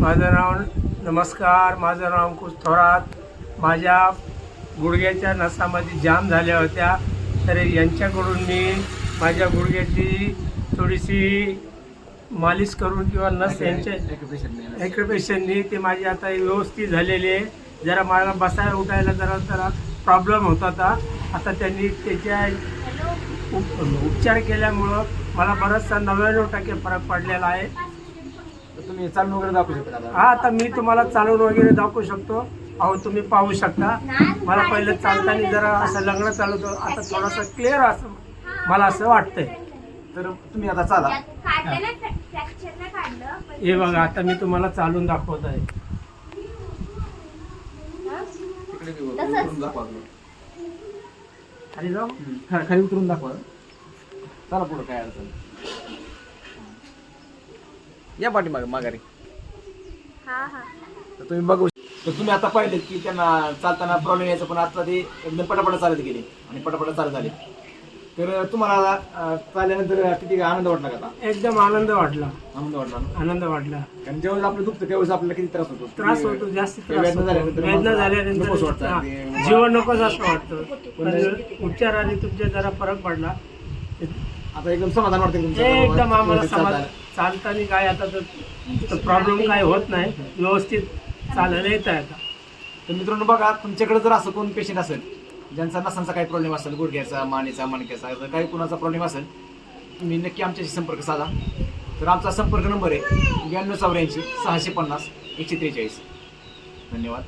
नमस्कार, माझं नाव अंकुश थोरात. माझ्या गुडघ्याच्या नसामध्ये जाम झाल्या होत्या, तर यांच्याकडून मी माझ्या गुडघ्याची थोडीशी मालिश करून किंवा नस यांच्या ॲक्युप्रेशननी ते माझी आता व्यवस्थित झालेली आहे. जरा मला बसायला उठायला जरा प्रॉब्लेम होता आता त्यांनी त्याच्या उपचार केल्यामुळं मला बराचसा 99% फरक पडलेला आहे. तुम्ही चालून वगैरे दाखवू शकता? हा, आता मी तुम्हाला चालून वगैरे दाखवू शकतो. अहो, तुम्ही पाहू शकता. मला पहिलं चालताना जरा असं लंगडं चालत होतं, आता थोडंसं क्लिअर असं मला असं वाटतंय. तर तुम्ही आता चाला. हे बघा, आता मी तुम्हाला चालून दाखवत आहे. उतरून दाखवा. खाली जाऊ. खाली उतरून दाखवा. चला पुढं, काय अडचण. या पाठीमागे माघारी. तर तुम्ही बघू. तर तुम्ही आता पाहिलेत की त्यांना चालताना प्रॉब्लेम यायचा, पण आता ते एकदम पटापट चालत गेले आणि पटापट चालत झाले. तर तुम्हाला चालल्यानंतर किती आनंद वाटला का? एकदम आनंद वाटला. आनंद वाटला ना? आनंद वाटला. कारण जेव्हा आपलं दुखतं त्यावेळेस आपल्याला किती त्रास होतो. जास्त वेदना झाल्यानंतर नकोच वाटतं. जीवन नकोच असं वाटतं. पण उपचाराने तुमच्या जरा फरक पडला. आता एकदम समाधान वाटतं तुमचं? एकदम आम्हाला समाधान. चालताना काय आता तर प्रॉब्लेम काय होत नाही, व्यवस्थित चालायला येत आहे आता. तर मित्रांनो बघा, तुमच्याकडे जर असं कोण पेशंट असेल ज्यांचा नसांचा काही प्रॉब्लेम असेल, गुडघ्याचा, मानेचा, मणक्याचा, जर काही कुणाचा प्रॉब्लेम असेल, तुम्ही नक्की आमच्याशी संपर्क साधा. तर आमचा संपर्क नंबर आहे 9284 650 143. धन्यवाद.